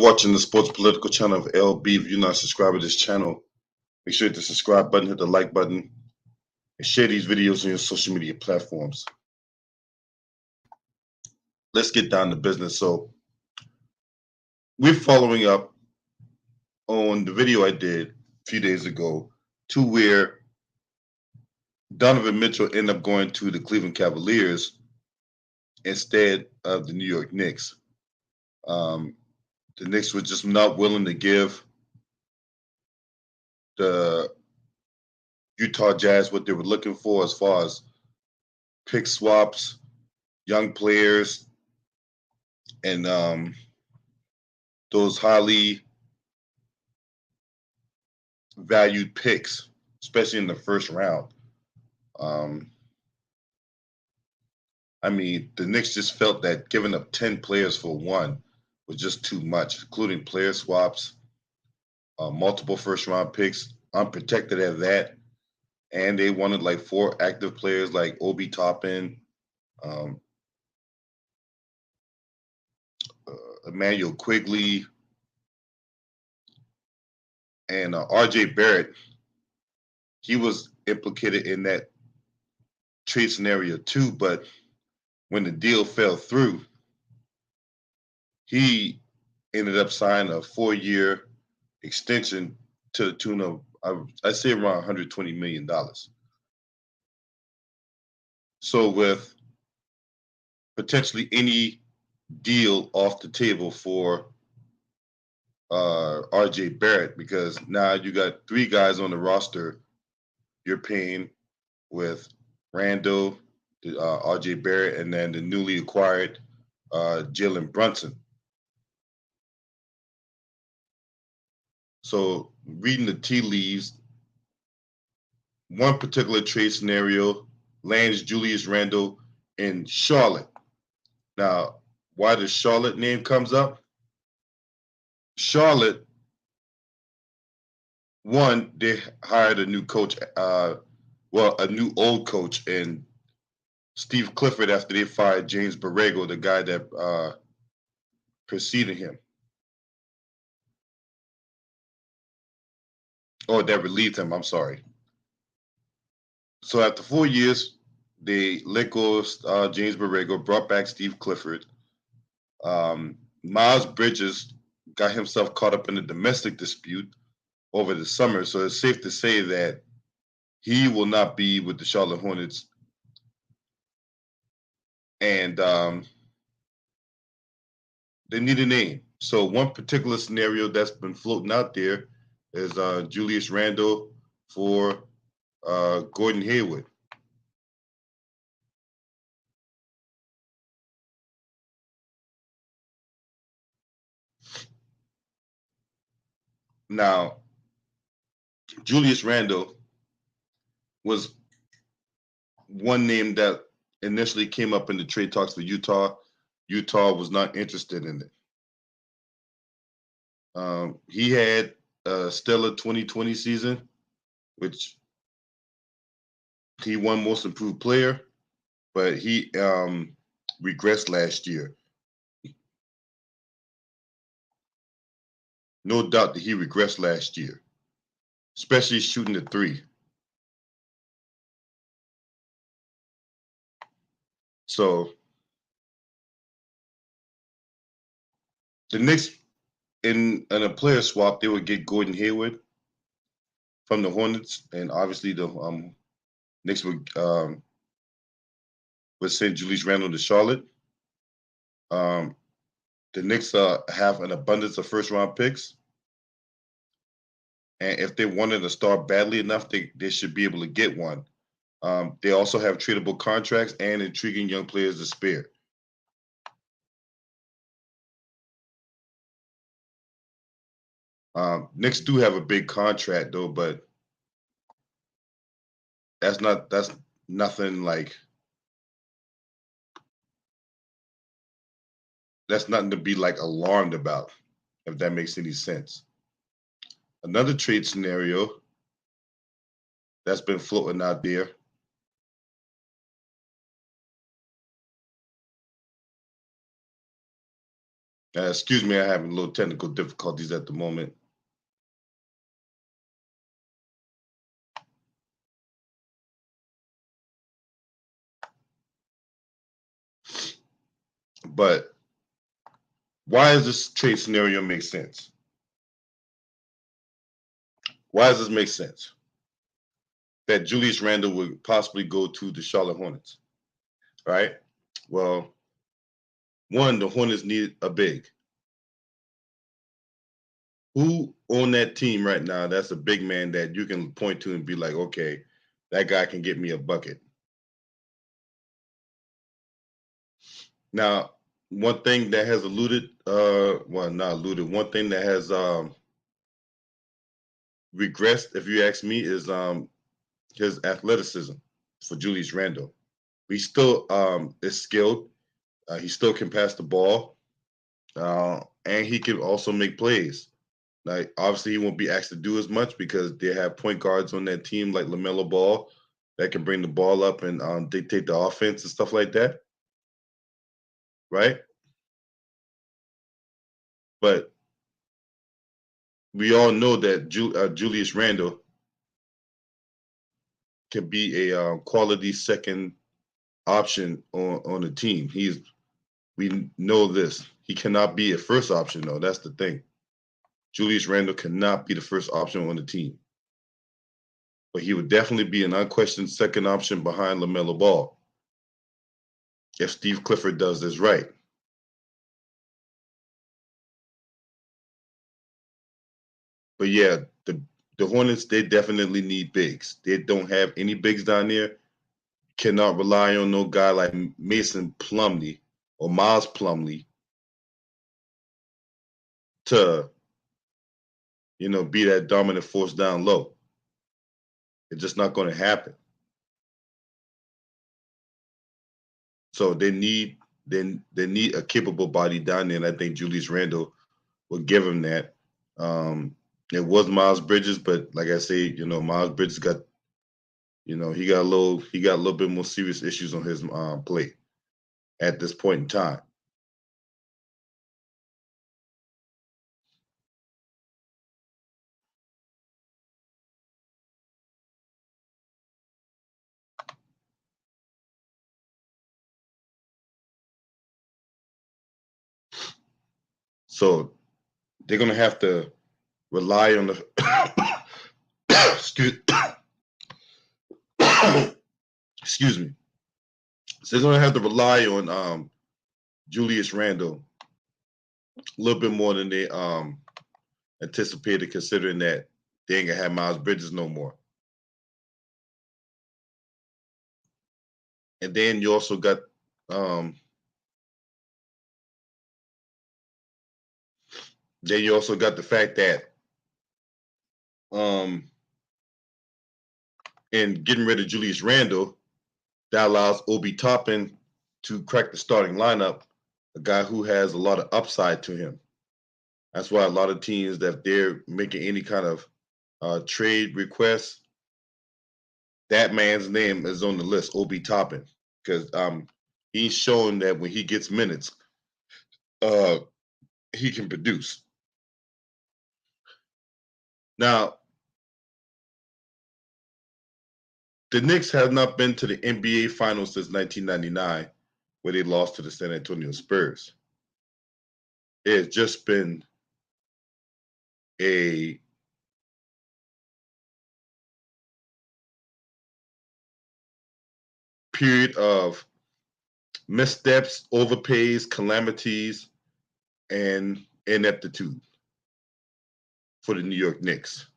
watching the sports political channel of LB. If you're not subscribed to this channel, make sure to hit the subscribe button, hit the like button, and share these videos on your social media platforms. Let's get down to business. So we're following up on the video I did a few days ago to where Donovan Mitchell ended up going to the Cleveland Cavaliers instead of the New York Knicks. The Knicks were just not willing to give the Utah Jazz what they were looking for as far as pick swaps, young players, and those highly valued picks, especially in the first round. I mean, the Knicks just felt that giving up 10 players for one was just too much, including player swaps, multiple first-round picks, unprotected at that, and they wanted like 4 active players like Obi Toppin, Emmanuel Quigley, and R.J. Barrett. He was implicated in that trade scenario too, but when the deal fell through, he ended up signing a 4-year extension to the tune of, I'd say, around $120 million. So with potentially any deal off the table for R.J. Barrett, because now you got 3 guys on the roster you're paying with Randall, R.J. Barrett, and then the newly acquired Jalen Brunson. So reading the tea leaves, one particular trade scenario lands Julius Randle in Charlotte. Now, why the Charlotte name comes up? Charlotte, one, they hired a new coach, a new old coach in Steve Clifford after they fired James Borrego, the guy that preceded him. Or that relieved him, I'm sorry. So after 4 years, they let go of James Borrego, brought back Steve Clifford. Miles Bridges got himself caught up in a domestic dispute over the summer, so it's safe to say that he will not be with the Charlotte Hornets. And they need a name. So one particular scenario that's been floating out there is Julius Randle for Gordon Hayward. Now, Julius Randle was one name that initially came up in the trade talks for Utah. Utah was not interested in it. He had a stellar 2020 season, which he won Most Improved Player, but he regressed last year. No doubt that he regressed last year, especially shooting the 3. So the Knicks, in a player swap, they would get Gordon Hayward from the Hornets, and obviously the Knicks would send Julius Randle to Charlotte. The Knicks have an abundance of first-round picks, and if they wanted to start badly enough, they should be able to get one. They also have tradable contracts and intriguing young players to spare. Knicks do have a big contract though, but that's nothing like, that's nothing to be like alarmed about, if that makes any sense. Another trade scenario that's been floating out there Excuse me, I'm having a little technical difficulties at the moment. But why does this trade scenario make sense? Why does this make sense? That Julius Randle would possibly go to the Charlotte Hornets, right? Well, one, the Hornets need a big. Who on that team right now that's a big man that you can point to and be like, okay, that guy can get me a bucket? Now, one thing that has not alluded, one thing that has regressed, if you ask me, is his athleticism for Julius Randle. He still is skilled. He still can pass the ball, and he can also make plays. Like obviously, he won't be asked to do as much because they have point guards on that team like LaMelo Ball that can bring the ball up and dictate the offense and stuff like that, right? But we all know that Julius Randle can be a quality second option on the team. We know this. He cannot be a first option though. That's the thing. Julius Randle cannot be the first option on the team, but he would definitely be an unquestioned second option behind LaMelo Ball if Steve Clifford does this right. But yeah, the Hornets, they definitely need bigs. They don't have any bigs down there. Cannot rely on no guy like Mason Plumlee or Miles Plumlee to, be that dominant force down low. It's just not going to happen. So they need a capable body down there, and I think Julius Randle will give him that. It was Miles Bridges, but like I say, Miles Bridges got, he got a little bit more serious issues on his plate at this point in time. So they're gonna have to rely on the excuse excuse me. So they're gonna have to rely on Julius Randle a little bit more than they anticipated, considering that they ain't gonna have Miles Bridges no more. And then you also got um, the fact that um, in getting rid of Julius Randle, that allows Obi Toppin to crack the starting lineup, a guy who has a lot of upside to him. That's why a lot of teams that they're making any kind of trade requests, that man's name is on the list, Obi Toppin, because he's shown that when he gets minutes, uh, he can produce. Now, the Knicks have not been to the NBA Finals since 1999, where they lost to the San Antonio Spurs. It has just been a period of missteps, overpays, calamities, and ineptitude for the New York Knicks.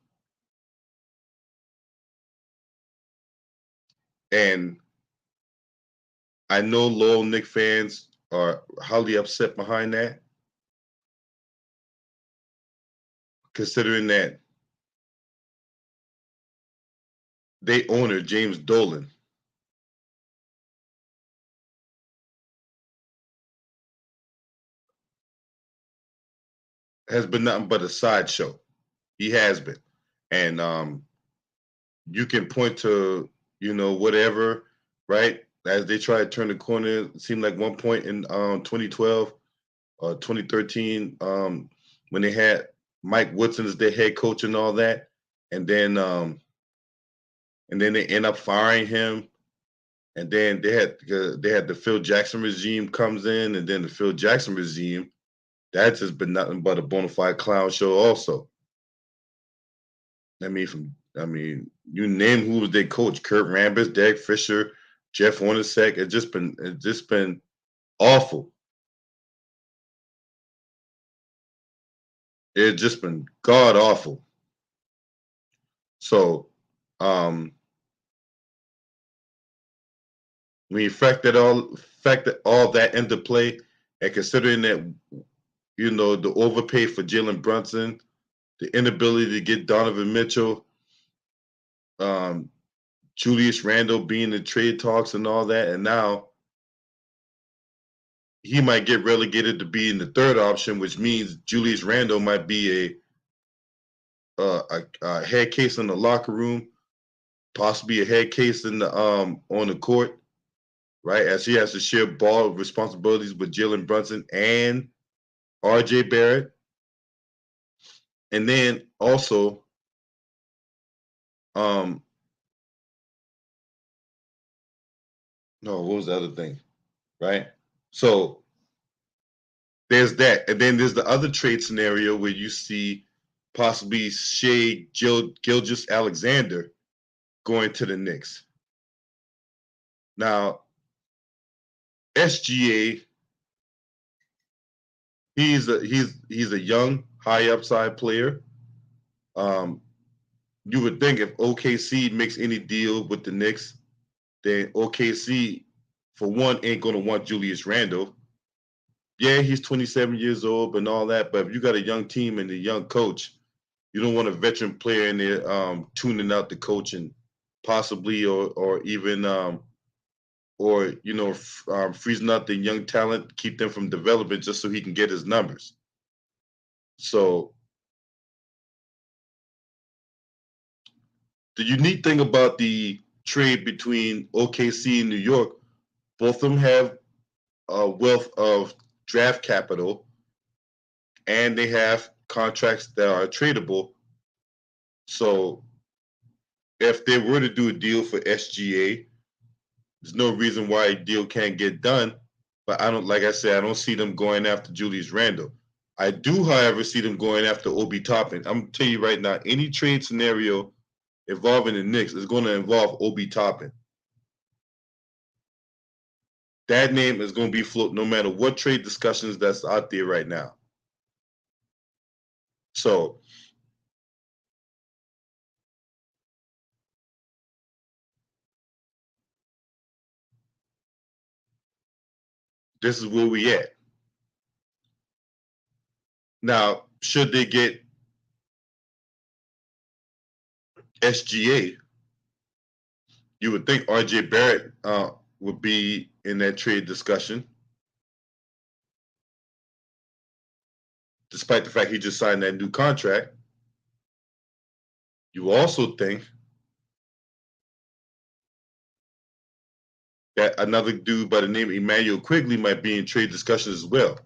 And I know loyal Knicks fans are highly upset behind that, considering that they owner, James Dolan, has been nothing but a sideshow. He has been. And you can point to, whatever, right? As they try to turn the corner, it seemed like one point in 2012, 2013, when they had Mike Woodson as their head coach and all that, and then they end up firing him, and then they had the Phil Jackson regime comes in, and then the Phil Jackson regime that's just been nothing but a bona fide clown show. Also, I mean, you name who was their coach: Kurt Rambis, Derek Fisher, Jeff Hornacek. It's just been awful. It's just been god awful. So, when you factor all that into play, and considering that the overpay for Jalen Brunson, the inability to get Donovan Mitchell, um, Julius Randle being in trade talks and all that, and now he might get relegated to being the third option, which means Julius Randle might be a head case in the locker room, possibly a head case in the on the court, right? As he has to share ball responsibilities with Jalen Brunson and R.J. Barrett, and then also, no, what was the other thing, right? So there's that, and then there's the other trade scenario where you see possibly Gilgeous Alexander going to the Knicks. Now, SGA, he's a young, high upside player. You would think if OKC makes any deal with the Knicks, then OKC, for one, ain't gonna want Julius Randle. Yeah, he's 27 years old and all that, but if you got a young team and a young coach, you don't want a veteran player in there tuning out the coach and possibly or even freezing out the young talent, keep them from development just so he can get his numbers. So the unique thing about the trade between OKC and New York, both of them have a wealth of draft capital, and they have contracts that are tradable. So if they were to do a deal for SGA, there's no reason why a deal can't get done. But I don't see them going after Julius Randle. I do, however, see them going after Obi Toppin. I'm gonna tell you right now, any trade scenario involving the Knicks is going to involve Obi Toppin. That name is going to be floated no matter what trade discussions that's out there right now. So this is where we at. Now, should they get SGA, you would think RJ Barrett would be in that trade discussion, despite the fact he just signed that new contract. You also think that another dude by the name of Emmanuel Quigley might be in trade discussions as well.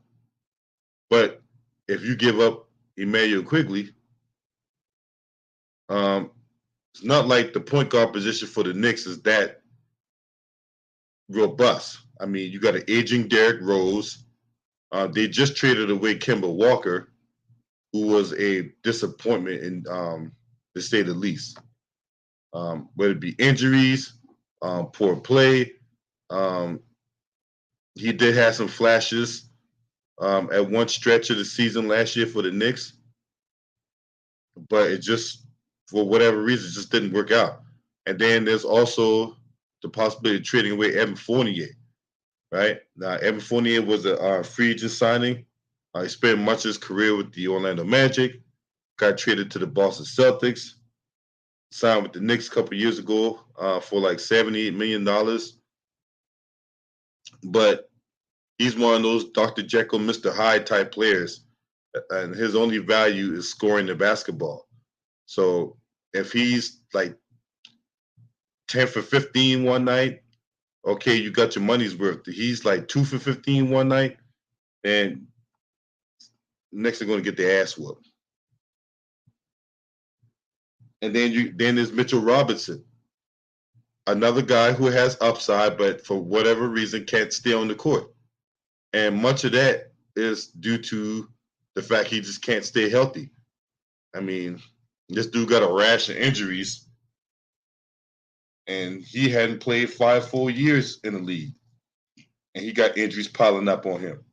But if you give up Emmanuel Quigley, it's not like the point guard position for the Knicks is that robust. I mean, you got an aging Derrick Rose. They just traded away Kemba Walker, who was a disappointment in to say the least. Whether it be injuries, poor play. He did have some flashes at one stretch of the season last year for the Knicks, but it just, for whatever reason, it just didn't work out. And then there's also the possibility of trading away Evan Fournier, right? Now, Evan Fournier was a free agent signing. He spent much of his career with the Orlando Magic, got traded to the Boston Celtics, signed with the Knicks a couple years ago for like $78 million. But he's one of those Dr. Jekyll, Mr. Hyde type players, and his only value is scoring the basketball. So if he's like 10 for 15 one night, okay, you got your money's worth. He's like 2 for 15 one night, and Knicks are going to get their ass whooped. And then there's Mitchell Robinson, another guy who has upside, but for whatever reason can't stay on the court. And much of that is due to the fact he just can't stay healthy. I mean, this dude got a rash of injuries, and he hadn't played 5 full years in the league, and he got injuries piling up on him.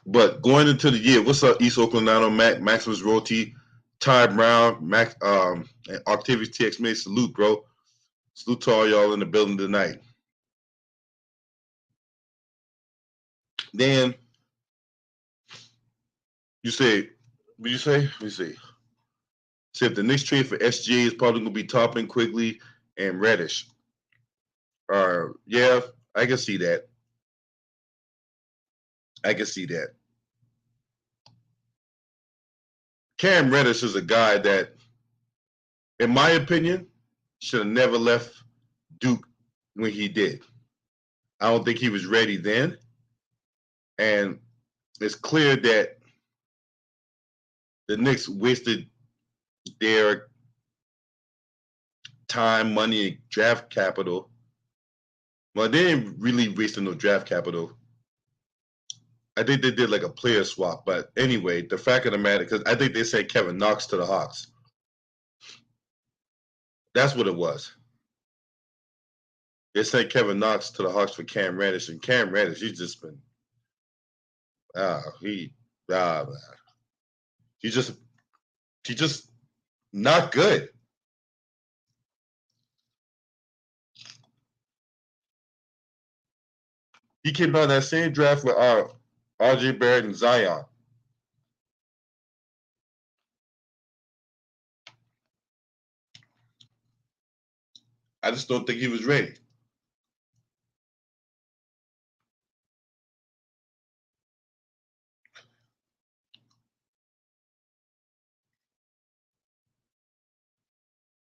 But going into the year, what's up, East Oakland Nano, Maximus Roti, Ty Brown, and Octavius TX May? Salute, bro. Salute to all y'all in the building tonight. Then you say, what you say? Let me see. Say if the next trade for SGA is probably going to be Toppin, Quigley, and Reddish. Yeah, I can see that. I can see that. Cam Reddish is a guy that, in my opinion, should have never left Duke when he did. I don't think he was ready then. And it's clear that the Knicks wasted their time, money, and draft capital. Well, they didn't really waste no draft capital. I think they did like a player swap. But anyway, the fact of the matter, because I think they sent Kevin Knox to the Hawks. That's what it was. They sent Kevin Knox to the Hawks for Cam Reddish, and Cam Reddish, he's just been, he's just not good. He came out of that same draft with RJ Barrett and Zion. I just don't think he was ready.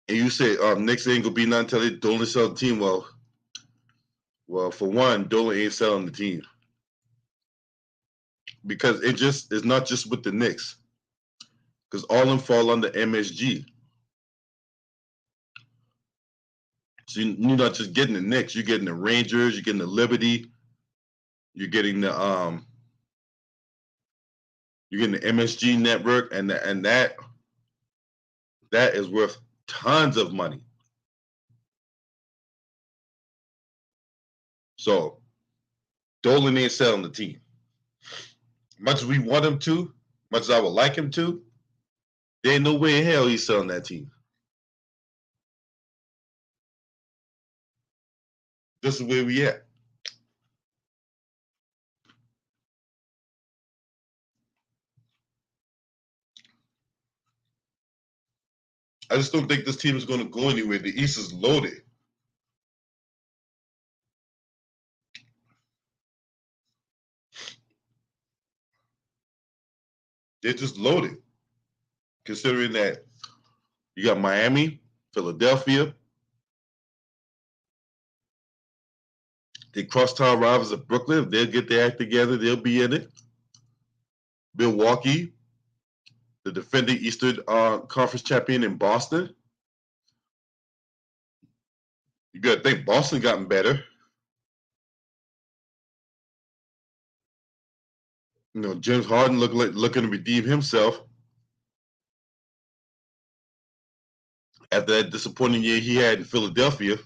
And you say Knicks ain't gonna be nothing until they Dolan sell the team. Well, for one, Dolan ain't selling the team because it's not just with the Knicks, because all of them fall under MSG. So you're not just getting the Knicks, you're getting the Rangers, you're getting the Liberty, you're getting the MSG network, and that is worth tons of money. So Dolan ain't selling the team. Much as we want him to, much as I would like him to, there ain't no way in hell he's selling that team. This is where we at. I just don't think this team is going to go anywhere. The East is loaded. They're just loaded. Considering that you got Miami, Philadelphia, the crosstown rivals of Brooklyn. If they'll get their act together, they'll be in it. Milwaukee, the defending Eastern Conference champion in Boston. You got to think Boston gotten better. You know, James Harden looking to redeem himself after that disappointing year he had in Philadelphia.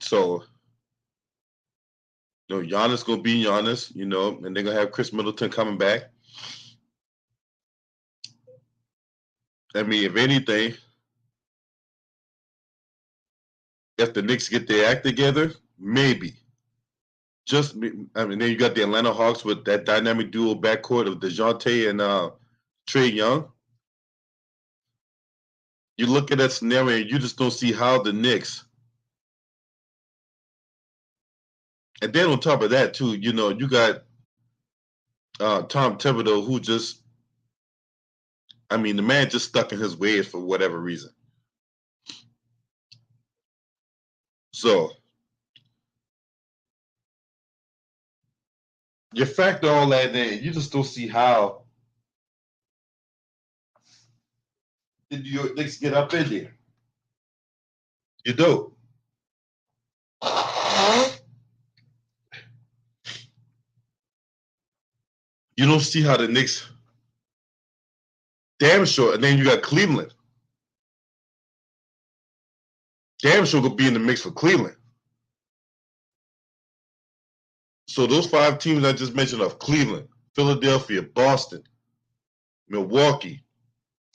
So, you know, Giannis gonna be Giannis, you know, and they're gonna have Chris Middleton coming back. I mean, if anything, if the Knicks get their act together, maybe. I mean, then you got the Atlanta Hawks with that dynamic duo backcourt of DeJounte and Trae Young. You look at that scenario, and you just don't see how the Knicks. And then on top of that, too, you know, you got Tom Thibodeau, who just, I mean, the man just stuck in his ways for whatever reason. So you factor all that in, you just don't see how the New York Knicks get up in there. You don't. You don't see how the Knicks damn sure, and then you got Cleveland. Damn sure could be in the mix for Cleveland. So those 5 teams I just mentioned of Cleveland, Philadelphia, Boston, Milwaukee,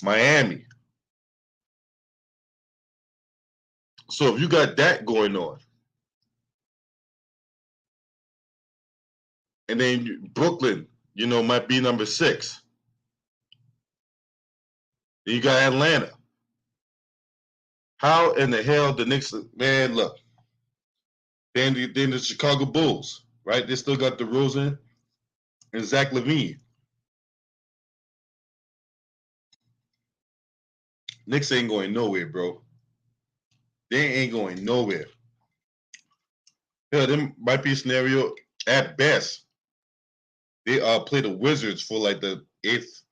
Miami. So if you got that going on, and then Brooklyn, might be number 6. Then you got Atlanta. How in the hell the Knicks, man, look. Then the Chicago Bulls, right? They still got DeRozan and Zach LaVine. Knicks ain't going nowhere, bro. They ain't going nowhere. Hell, there might be a scenario at best. They play the Wizards for like the 8th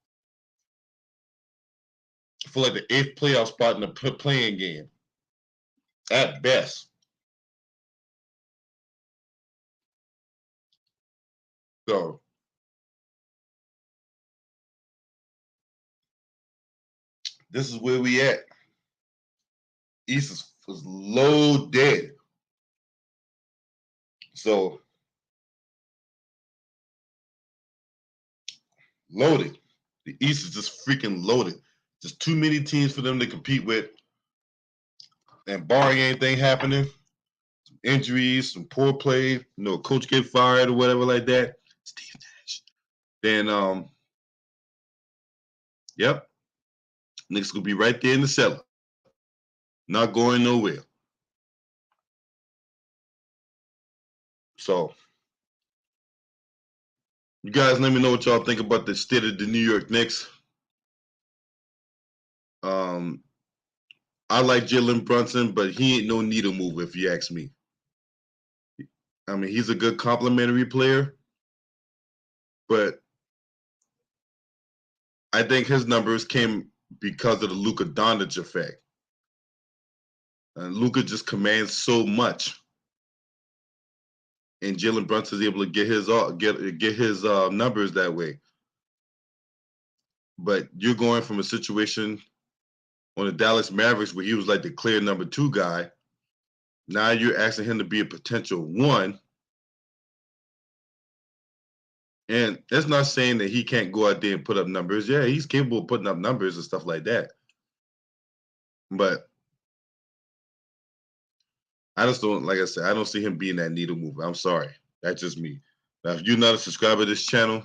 playoff spot in the playing game. At best. So this is where we at. East is loaded. So loaded. The East is just freaking loaded. Just too many teams for them to compete with. And barring anything happening, some injuries, some poor play, coach get fired or whatever like that. Steve Nash. Then yep. Knicks will be right there in the cellar. Not going nowhere. So you guys let me know what y'all think about the state of the New York Knicks. I like Jalen Brunson, but he ain't no needle mover if you ask me. I mean, he's a good complimentary player, but I think his numbers came because of the Luka Doncic effect. And Luka just commands so much, and Jalen Brunson is able to get his numbers that way. But you're going from a situation on the Dallas Mavericks where he was like the clear number 2 guy. Now you're asking him to be a potential 1. And that's not saying that he can't go out there and put up numbers. Yeah, he's capable of putting up numbers and stuff like that. But I just don't, like I said, I don't see him being that needle mover. I'm sorry. That's just me. Now, if you're not a subscriber to this channel,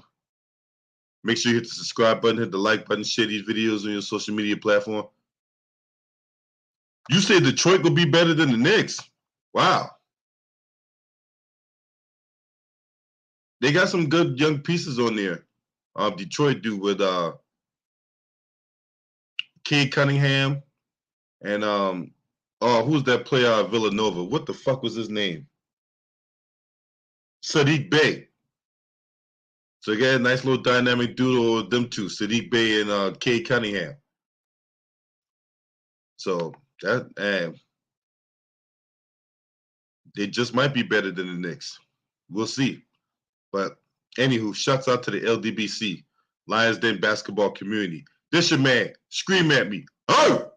make sure you hit the subscribe button, hit the like button, share these videos on your social media platform. You say Detroit will be better than the Knicks. Wow. They got some good young pieces on there. Detroit do with Cade Cunningham and who's that player at Villanova? What the fuck was his name? Sadiq Bey. So they got a nice little dynamic duo with them two, Sadiq Bey and Cade Cunningham. So that they just might be better than the Knicks. We'll see. But anywho, shouts out to the LDBC, Lions Den basketball community. This your man. Scream at me. Oh!